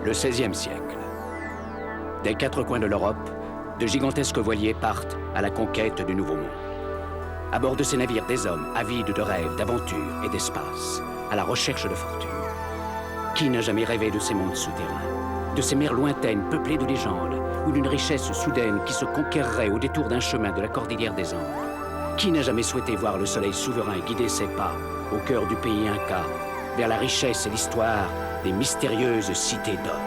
Le XVIe siècle. Des quatre coins de l'Europe, de gigantesques voiliers partent à la conquête du Nouveau Monde. À bord de ces navires, des hommes avides de rêves, d'aventures et d'espace, à la recherche de fortune. Qui n'a jamais rêvé de ces mondes souterrains, de ces mers lointaines peuplées de légendes, ou d'une richesse soudaine qui se conquerrait au détour d'un chemin de la cordillère des Andes? Qui n'a jamais souhaité voir le soleil souverain guider ses pas au cœur du pays Inca, vers la richesse et l'histoire des mystérieuses cités d'or?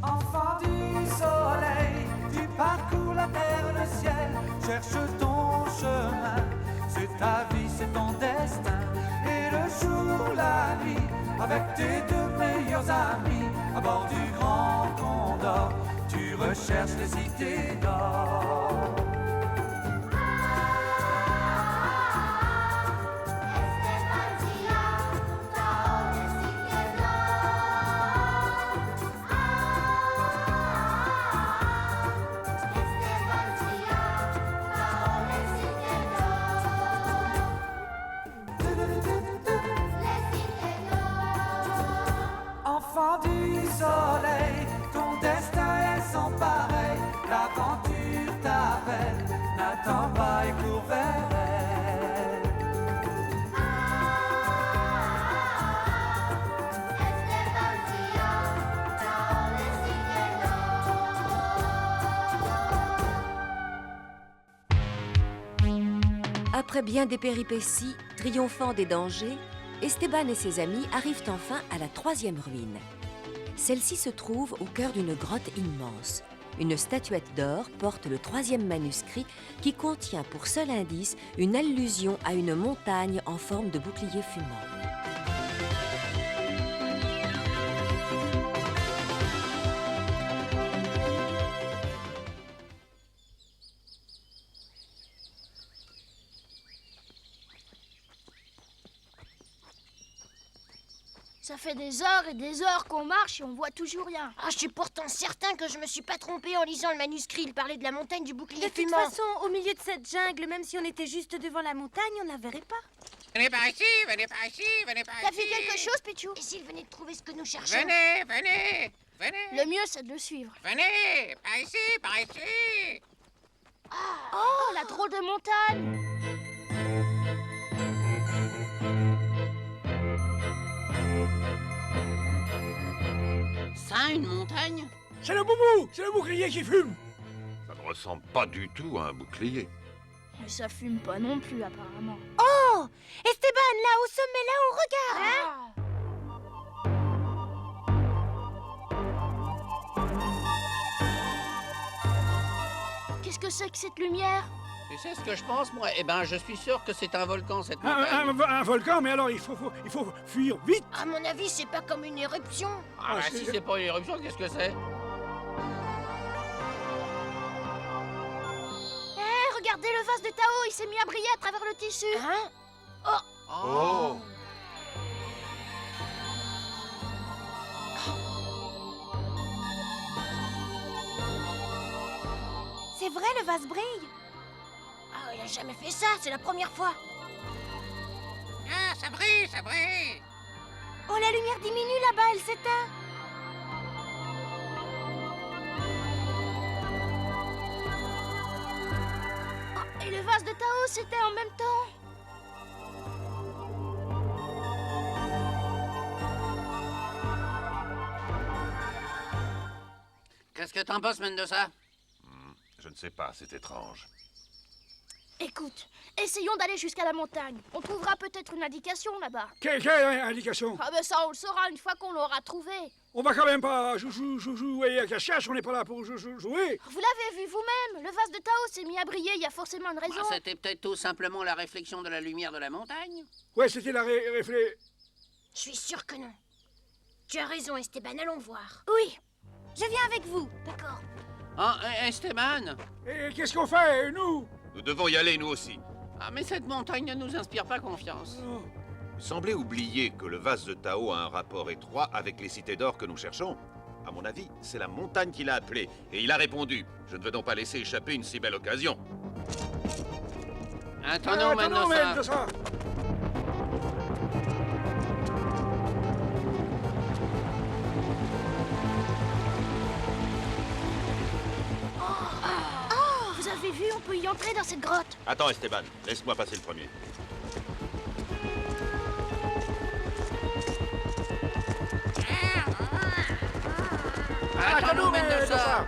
Enfant du soleil, tu parcours la terre, le ciel, cherche ton chemin. C'est ta vie, c'est ton destin. Et le jour, la nuit, avec tes deux meilleurs amis, à bord du Grand Condor, tu recherches les cités d'or. Enfant du soleil, ton destin est sans pareil. L'aventure t'appelle, n'attends pas et cours vers elle. Après bien des péripéties, triomphant des dangers, Esteban et ses amis arrivent enfin à la troisième ruine. Celle-ci se trouve au cœur d'une grotte immense. Une statuette d'or porte le troisième manuscrit qui contient pour seul indice une allusion à une montagne en forme de bouclier fumant. Ça fait des heures et des heures qu'on marche et on voit toujours rien. Ah, je suis pourtant certain que je me suis pas trompée en lisant le manuscrit. Il parlait de la montagne du bouclier De toute fumant. façon, au milieu de cette jungle, même si on était juste devant la montagne, on ne la verrait pas. Venez par ici, venez par ici, venez par ici. T'as vu quelque chose, Pichou? Et s'il venait de trouver ce que nous cherchons? Venez, venez, venez. Le mieux, c'est de le suivre. Venez, par ici, par ici. Oh, la drôle de montagne! Ça, une montagne? C'est le boubou! C'est le bouclier qui fume! Ça ne ressemble pas du tout à un bouclier. Mais ça fume pas non plus, apparemment. Oh! Esteban, là, au sommet, là, on regarde! Qu'est-ce que c'est que cette lumière? Tu sais ce que je pense, moi? Eh ben, je suis sûr que c'est un volcan, cette montagne. Un volcan, mais alors il faut fuir vite! À mon avis, c'est pas comme une éruption. Ah, bah, si c'est pas une éruption, qu'est-ce que c'est? Eh, regardez le vase de Tao, il s'est mis à briller à travers le tissu. Hein? Oh. C'est vrai, le vase brille. Ah, il a jamais fait ça, c'est la première fois. Ah, ça brille, ça brille. Oh, la lumière diminue là-bas, elle s'éteint. Oh, et le vase de Tao s'éteint en même temps. Qu'est-ce que t'en penses, Mendoza? Je ne sais pas, c'est étrange. Écoute, essayons d'aller jusqu'à la montagne. On trouvera peut-être une indication là-bas. Quelle indication? Ah ben ça, on le saura une fois qu'on l'aura trouvé. On va quand même pas jouer à cache-cache, on n'est pas là pour jouer! Vous l'avez vu vous-même, le vase de Tao s'est mis à briller, il y a forcément une raison. Bah, c'était peut-être tout simplement la réflexion de la lumière de la montagne. Ouais, c'était la réflé... Je suis sûre que non. Tu as raison, Esteban, allons voir. Oui, je viens avec vous. D'accord. Ah, Esteban? Et qu'est-ce qu'on fait, nous? Nous devons y aller, nous aussi. Ah, mais cette montagne ne nous inspire pas confiance. Oh. Vous semblez oublier que le vase de Tao a un rapport étroit avec les cités d'or que nous cherchons. À mon avis, c'est la montagne qui l'a appelé. Et il a répondu. Je ne veux donc pas laisser échapper une si belle occasion. Attendons, Mendoza. Mendoza. avez vu, on peut y entrer dans cette grotte. Attends, Esteban, laisse-moi passer le premier. Attends-nous, Mendoza.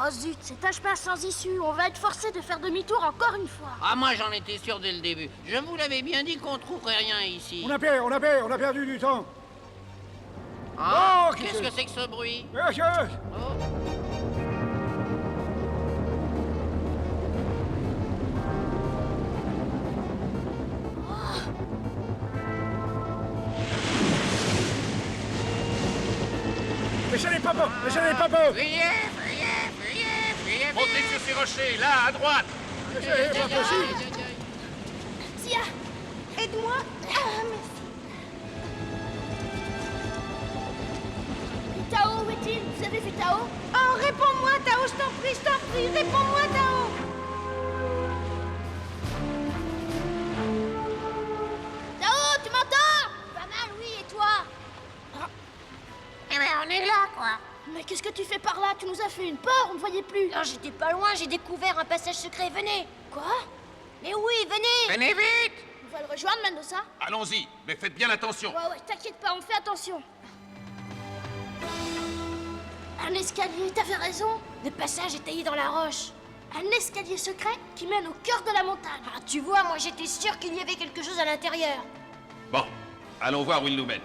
Oh zut, c'est un chemin sans issue. On va être forcé de faire demi-tour encore une fois. Ah, moi j'en étais sûr dès le début. Je vous l'avais bien dit qu'on trouverait rien ici. On a perdu du temps. Ah, Oh, qu'est-ce que c'est que ce bruit? Oh. Mais je n'ai pas peur. Montez sur ces rochers, là, à droite. C'est pas possible. Zia, Aide-moi. Ah, merci. Tao, où est-il? Vous avez vu Tao? Oh, réponds-moi, Tao, je t'en prie, réponds-moi, Tao. Tao, tu m'entends? Pas mal, oui, et toi? Eh ben, on est là, quoi. Mais qu'est-ce que tu fais par là? Tu nous as fait une peur, on ne voyait plus. Non, j'étais pas loin, j'ai découvert un passage secret, venez. Quoi? Mais oui, venez. Venez vite. On va le rejoindre, Mendoza? Allons-y, mais faites bien attention. Ouais, t'inquiète pas, on fait attention. Un escalier, t'avais raison. Le passage est taillé dans la roche. Un escalier secret qui mène au cœur de la montagne. Ah, tu vois, moi j'étais sûre qu'il y avait quelque chose à l'intérieur. Bon, allons voir où il nous mène.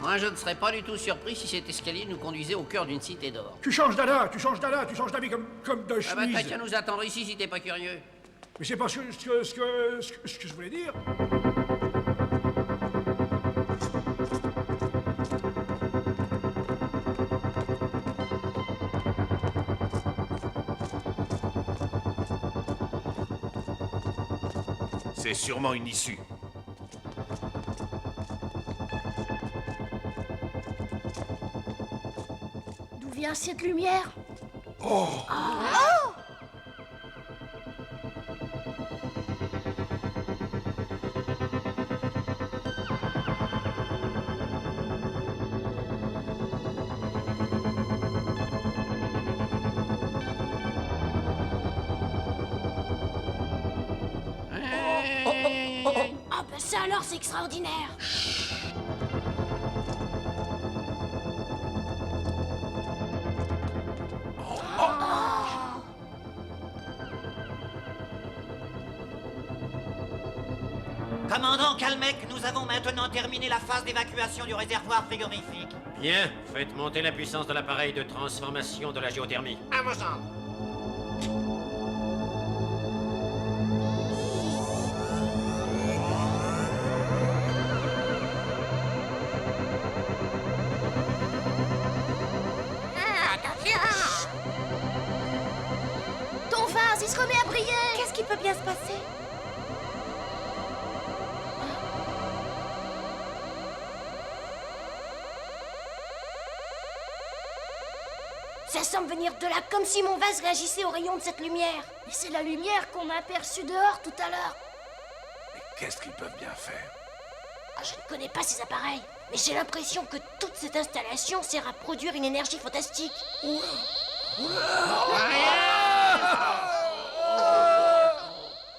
Moi je ne serais pas du tout surpris si cet escalier nous conduisait au cœur d'une cité d'or. Tu changes d'avis comme de Ah bah t'as chemise. qu'à nous attendre ici si t'es pas curieux. Mais c'est pas ce que je voulais dire. C'est sûrement une issue. D'où vient cette lumière? Ah bah ça alors, c'est extraordinaire. Commandant Kalmec, nous avons maintenant terminé la phase d'évacuation du réservoir frigorifique. Bien, faites monter la puissance de l'appareil de transformation de la géothermie. À vos ordres. Ton vase, il se remet à briller. Qu'est-ce qui peut bien se passer? Ça semble venir de là, comme si mon vase réagissait aux rayons de cette lumière. Mais c'est la lumière qu'on a aperçue dehors tout à l'heure. Mais qu'est-ce qu'ils peuvent bien faire? Ah, je ne connais pas ces appareils, mais j'ai l'impression que toute cette installation sert à produire une énergie fantastique.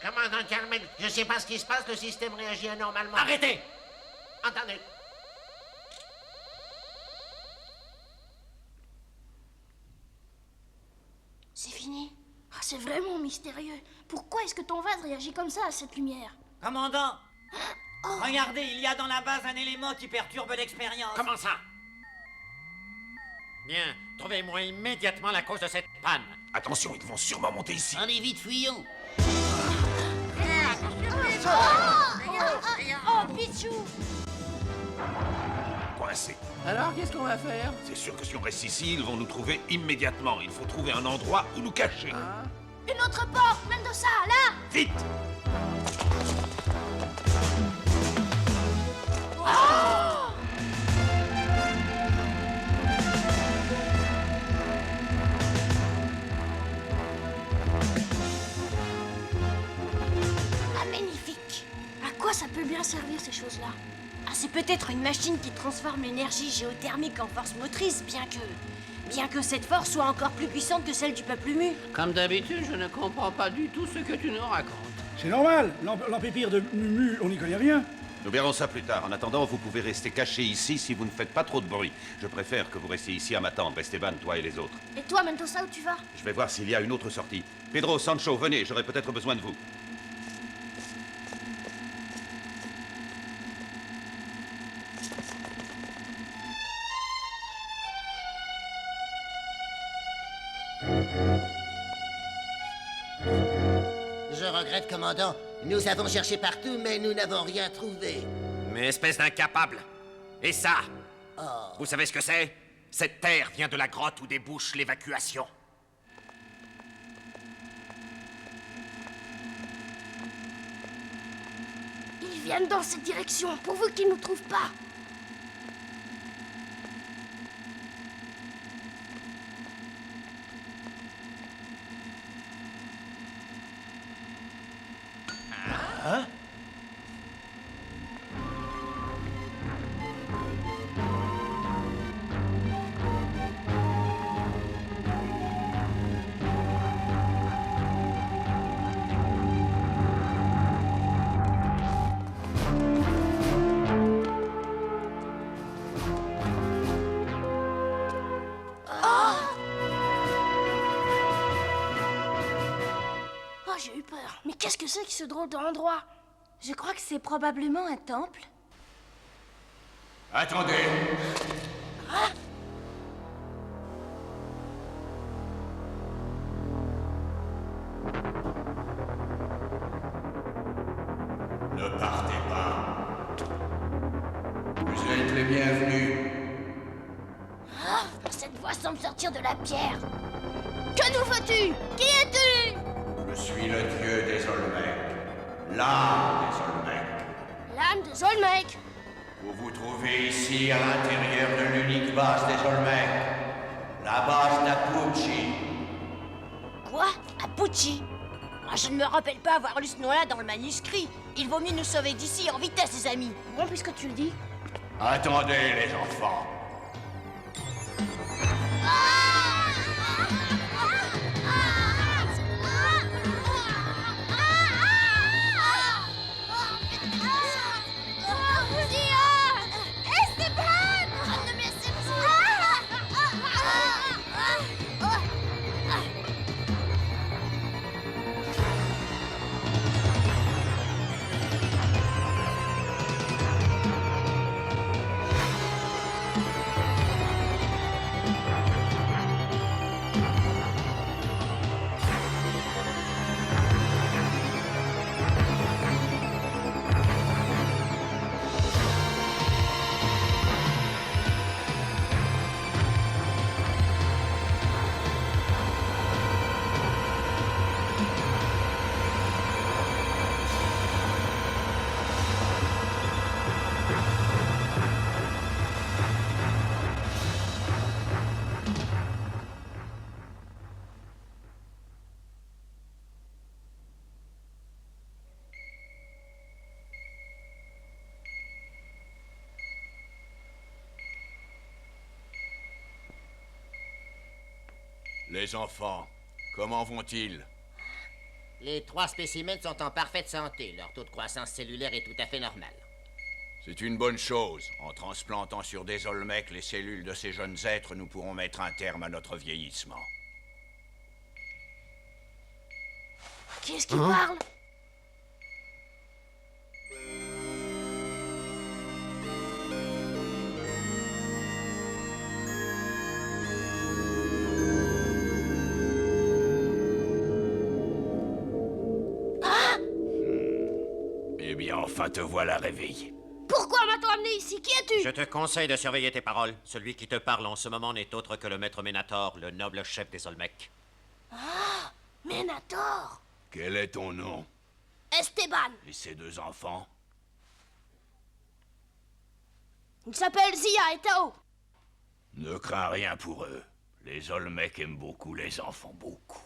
Commandant Kalmec, je sais pas ce qui se passe, le système réagit anormalement. Arrêtez! Entendez. C'est fini. Ah, c'est vraiment mystérieux. Pourquoi est-ce que ton vase réagit comme ça à cette lumière? Commandant, regardez, il y a dans la base un élément qui perturbe l'expérience. Comment ça? Bien, trouvez-moi immédiatement la cause de cette panne. Attention, ils vont sûrement monter ici. Allez vite, fuyons. Oh, Pichou! Coincé. Alors, qu'est-ce qu'on va faire? C'est sûr que si on reste ici, ils vont nous trouver immédiatement. Il faut trouver un endroit où nous cacher. Une autre porte, Mendoza, là! Vite! peut bien servir ces choses-là. Ah, c'est peut-être une machine qui transforme l'énergie géothermique en force motrice, bien que cette force soit encore plus puissante que celle du peuple mu. Comme d'habitude, je ne comprends pas du tout ce que tu nous racontes. C'est normal, l'empépire de Mumu, on n'y connaît rien. Nous verrons ça plus tard. En attendant, vous pouvez rester caché ici si vous ne faites pas trop de bruit. Je préfère que vous restiez ici à m'attendre, Esteban, toi et les autres. Et toi, Mendoza, où tu vas? Je vais voir s'il y a une autre sortie. Pedro, Sancho, venez, j'aurai peut-être besoin de vous. Je regrette, commandant. Nous avons cherché partout, mais nous n'avons rien trouvé. Mais espèce d'incapable. Et ça? Vous savez ce que c'est? Cette terre vient de la grotte où débouche l'évacuation. Ils viennent dans cette direction, pourvu qu'ils ne nous trouvent pas. Hein? Oh, j'ai eu peur. Mais qu'est-ce que c'est que ce drôle d'endroit? Je crois que c'est probablement un temple. Attendez. Ne partez pas. Vous êtes les bienvenus. Ah, cette voix semble sortir de la pierre. Que nous veux-tu? Qui es-tu? Je suis le dieu des Olmecs. L'âme des Olmecs. L'âme de Zolmek. Vous vous trouvez ici à l'intérieur de l'unique base des Olmecs. La base d'Apuchi. Quoi? Apuchi? Ah, je ne me rappelle pas avoir lu ce nom-là dans le manuscrit. Il vaut mieux nous sauver d'ici en vitesse, les amis. Bon, puisque tu le dis. Attendez, les enfants. Les enfants, comment vont-ils? Les 3 spécimens sont en parfaite santé. Leur taux de croissance cellulaire est tout à fait normal. C'est une bonne chose. En transplantant sur des Olmecs les cellules de ces jeunes êtres, nous pourrons mettre un terme à notre vieillissement. Qui est-ce qui parle? Eh bien, enfin te voilà réveillé. Pourquoi m'a-t-on amené ici? Qui es-tu? Je te conseille de surveiller tes paroles. Celui qui te parle en ce moment n'est autre que le maître Ménator, le noble chef des Olmecs. Ah, Ménator. Quel est ton nom? Esteban. Et ces 2 enfants? Ils s'appellent Zia et Tao. Ne crains rien pour eux. Les Olmecs aiment beaucoup les enfants, beaucoup.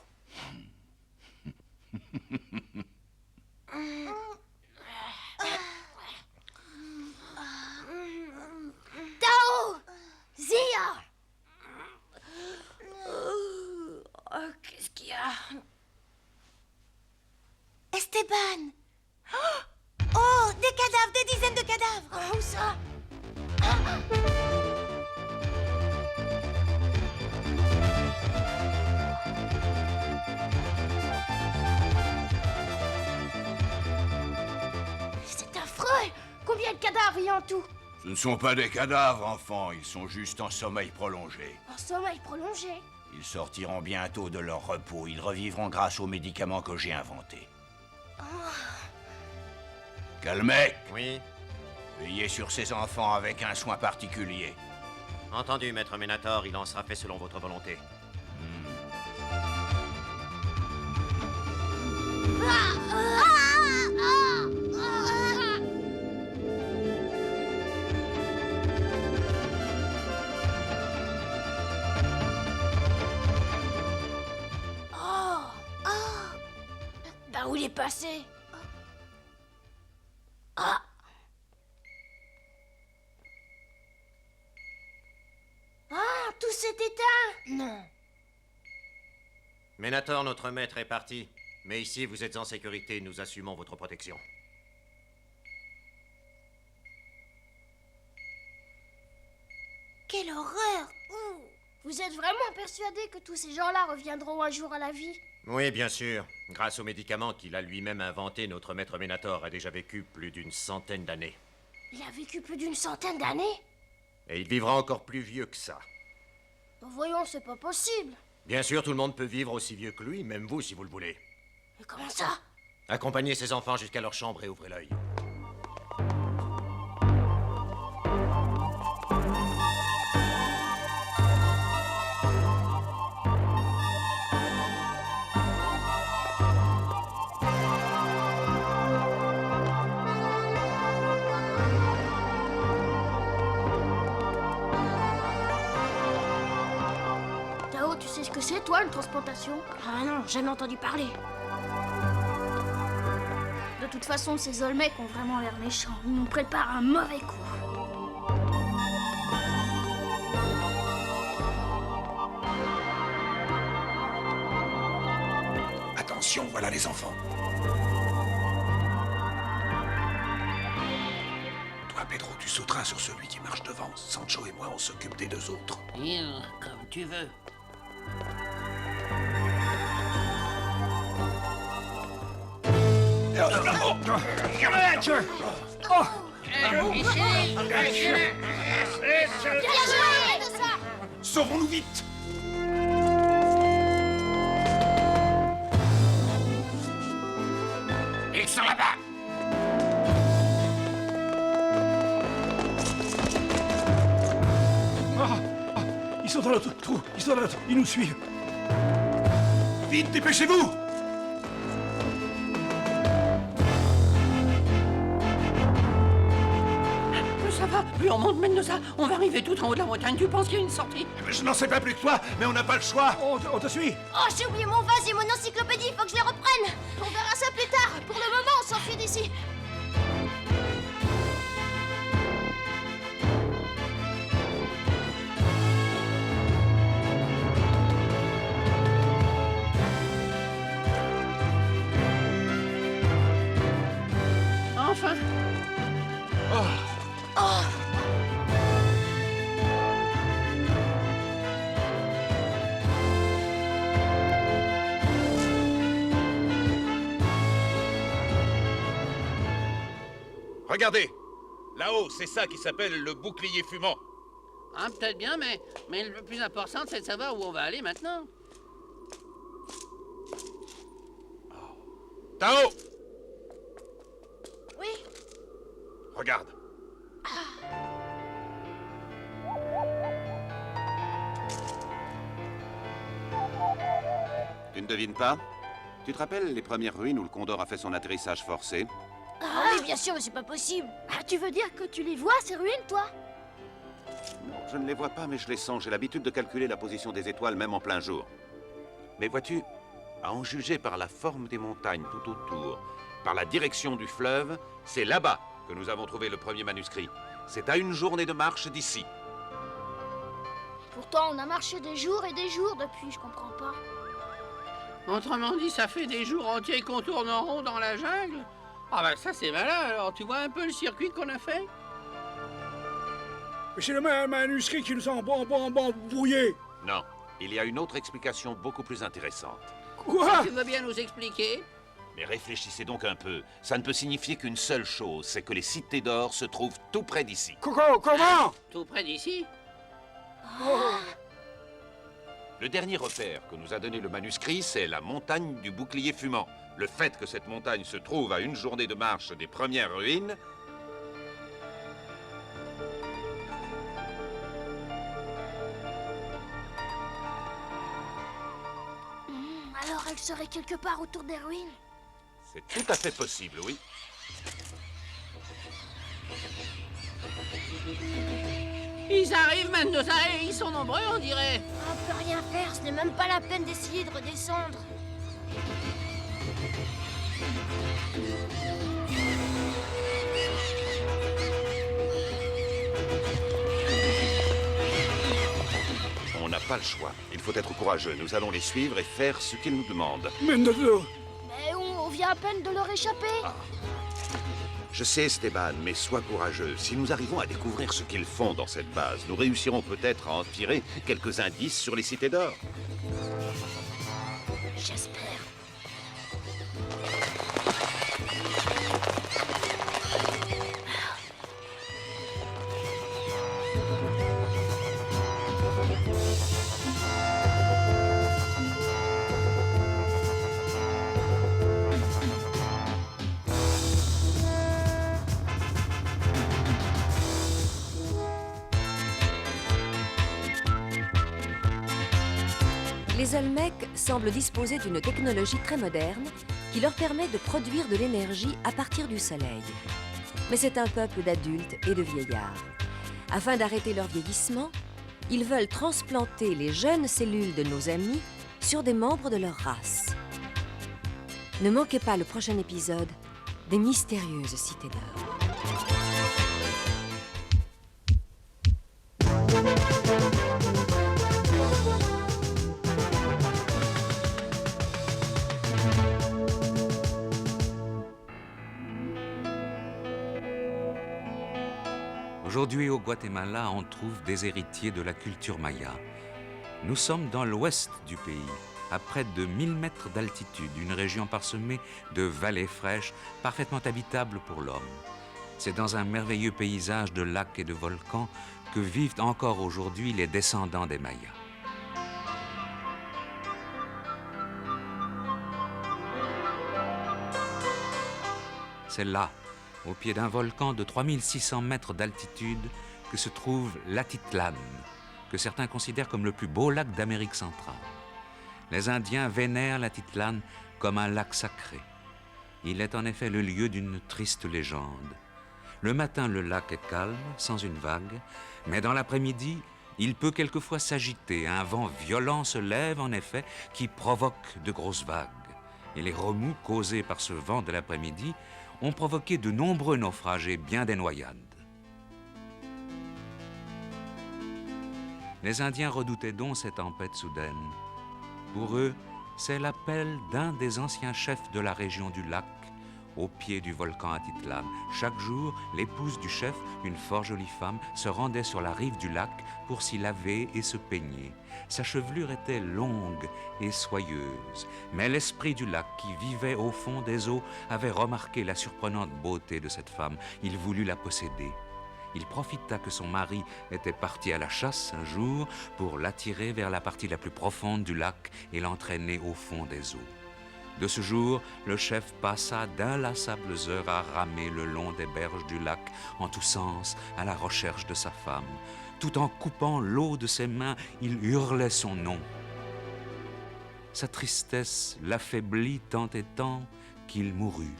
Zia! Qu'est-ce qu'il y a? Esteban! Oh, des cadavres, des dizaines de cadavres! Où ça? C'est affreux! Combien de cadavres il y a en tout? Ce ne sont pas des cadavres, enfants, ils sont juste en sommeil prolongé. Un sommeil prolongé. Ils sortiront bientôt de leur repos, ils revivront grâce aux médicaments que j'ai inventés. Calmec! Oui? Veillez sur ces enfants avec un soin particulier. Entendu, maître Ménator, il en sera fait selon votre volonté. Bah où il est passé? Ah! Ah, tout s'est éteint! Non. Ménator, notre maître, est parti. Mais ici, vous êtes en sécurité, nous assumons votre protection. Quelle horreur! Vous êtes vraiment persuadé que tous ces gens-là reviendront un jour à la vie? Oui, bien sûr. Grâce aux médicaments qu'il a lui-même inventés, notre maître Ménator a déjà vécu plus d'une centaine d'années. Il a vécu plus d'une centaine d'années? Et il vivra encore plus vieux que ça. Voyons, c'est pas possible. Bien sûr, tout le monde peut vivre aussi vieux que lui, même vous si vous le voulez. Mais comment ça? Accompagnez ces enfants jusqu'à leur chambre et ouvrez l'œil. Tao, tu sais ce que c'est, toi, une transplantation? Ah non, jamais entendu parler. De toute façon, ces Olmecs ont vraiment l'air méchants. Ils nous préparent un mauvais coup. Attention, voilà les enfants. Toi, Pedro, tu sauteras sur celui qui marche devant. Sancho et moi, on s'occupe des deux autres. Comme tu veux. Sauvons-nous vite! Ils sont là-bas! Ils sont dans l'autre trou, ils sont dans l'autre, ils nous suivent. Vite, dépêchez-vous! Ça va, plus on monte Mendoza, on va arriver tout en haut de la montagne. Tu penses qu'il y a une sortie? Je n'en sais pas plus que toi, mais on n'a pas le choix. On te suit. Oh, j'ai oublié mon vase et mon encyclopédie, faut que je les reprenne! On verra ça plus tard. Pour le moment, on s'enfuit d'ici. Enfin. Regardez! Là-haut, c'est ça qui s'appelle le bouclier fumant. Ah, peut-être bien, mais le plus important, c'est de savoir où on va aller maintenant. Tao! Oui? Regarde. Tu ne devines pas? Tu te rappelles les premières ruines où le Condor a fait son atterrissage forcé? Ah oui, bien sûr, mais c'est pas possible. Ah, tu veux dire que tu les vois, ces ruines, toi? Non, je ne les vois pas, mais je les sens. J'ai l'habitude de calculer la position des étoiles, même en plein jour. Mais vois-tu, à en juger par la forme des montagnes tout autour, par la direction du fleuve, c'est là-bas que nous avons trouvé le premier manuscrit. C'est à une journée de marche d'ici. Pourtant, on a marché des jours et des jours depuis, je comprends pas. Autrement dit, ça fait des jours entiers qu'on tourne en rond dans la jungle. Ah bah ça c'est malin, alors tu vois un peu le circuit qu'on a fait? Mais c'est le même manuscrit qui nous a embrouillés. Non, il y a une autre explication beaucoup plus intéressante. Quoi? Tu veux bien nous expliquer? Mais réfléchissez donc un peu. Ça ne peut signifier qu'une seule chose, c'est que les cités d'or se trouvent tout près d'ici. Comment? Tout près d'ici? Le dernier repère que nous a donné le manuscrit, c'est la montagne du bouclier fumant. Le fait que cette montagne se trouve à une journée de marche des premières ruines... Alors elle serait quelque part autour des ruines? C'est tout à fait possible, oui. Ils arrivent, Mendoza, et ils sont nombreux, on dirait. On peut rien faire, ce n'est même pas la peine d'essayer de redescendre. On n'a pas le choix. Il faut être courageux. Nous allons les suivre et faire ce qu'ils nous demandent. Mendoza! Mais on vient à peine de leur échapper. Je sais, Esteban, mais sois courageux. Si nous arrivons à découvrir ce qu'ils font dans cette base, nous réussirons peut-être à en tirer quelques indices sur les cités d'or. J'espère. Les Olmecs semblent disposer d'une technologie très moderne qui leur permet de produire de l'énergie à partir du soleil. Mais c'est un peuple d'adultes et de vieillards. Afin d'arrêter leur vieillissement, ils veulent transplanter les jeunes cellules de nos amis sur des membres de leur race. Ne manquez pas le prochain épisode des mystérieuses cités d'or. Aujourd'hui, au Guatemala, on trouve des héritiers de la culture maya. Nous sommes dans l'ouest du pays, à près de 1000 mètres d'altitude, une région parsemée de vallées fraîches, parfaitement habitable pour l'homme. C'est dans un merveilleux paysage de lacs et de volcans que vivent encore aujourd'hui les descendants des Mayas. C'est là, au pied d'un volcan de 3600 mètres d'altitude, que se trouve l'Atitlan, que certains considèrent comme le plus beau lac d'Amérique centrale. Les Indiens vénèrent l'Atitlan comme un lac sacré. Il est en effet le lieu d'une triste légende. Le matin, le lac est calme, sans une vague, mais dans l'après-midi, il peut quelquefois s'agiter. Un vent violent se lève, en effet, qui provoque de grosses vagues. Et les remous causés par ce vent de l'après-midi ont provoqué de nombreux naufrages et bien des noyades. Les Indiens redoutaient donc ces tempêtes soudaines. Pour eux, c'est l'appel d'un des anciens chefs de la région du lac, au pied du volcan Atitlan. Chaque jour, l'épouse du chef, une fort jolie femme, se rendait sur la rive du lac pour s'y laver et se peigner. Sa chevelure était longue et soyeuse, mais l'esprit du lac qui vivait au fond des eaux avait remarqué la surprenante beauté de cette femme. Il voulut la posséder. Il profita que son mari était parti à la chasse un jour pour l'attirer vers la partie la plus profonde du lac et l'entraîner au fond des eaux. De ce jour, le chef passa d'inlassables heures à ramer le long des berges du lac, en tous sens, à la recherche de sa femme. Tout en coupant l'eau de ses mains, il hurlait son nom. Sa tristesse l'affaiblit tant et tant qu'il mourut.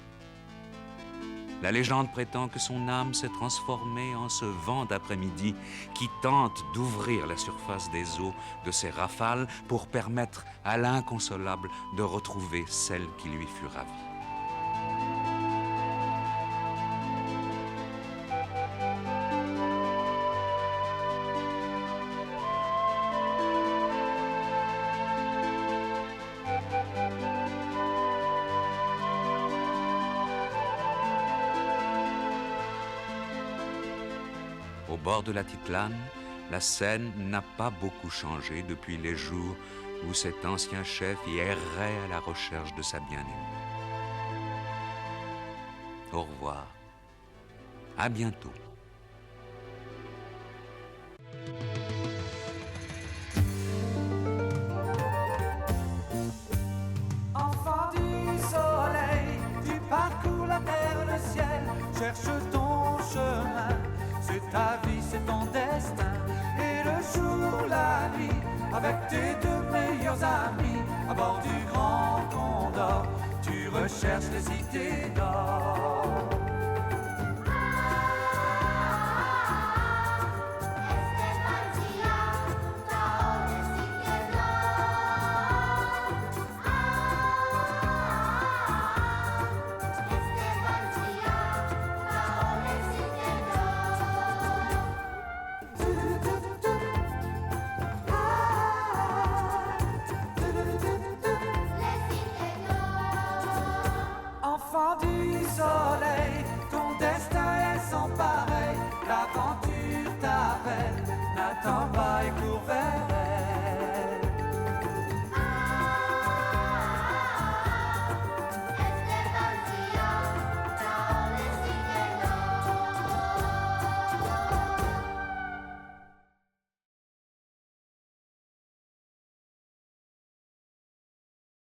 La légende prétend que son âme s'est transformée en ce vent d'après-midi qui tente d'ouvrir la surface des eaux de ses rafales pour permettre à l'inconsolable de retrouver celle qui lui fut ravie. bord de la Titlane, la Seine n'a pas beaucoup changé depuis les jours où cet ancien chef y errait à la recherche de sa bien-aimée. Au revoir. À bientôt. Enfant du soleil, tu parcours la terre, le ciel, cherche ton chemin. C'est ta vie, c'est ton destin. Et le jour, la nuit, avec tes deux meilleurs amis, à bord du Grand Condor, tu recherches les cités d'or.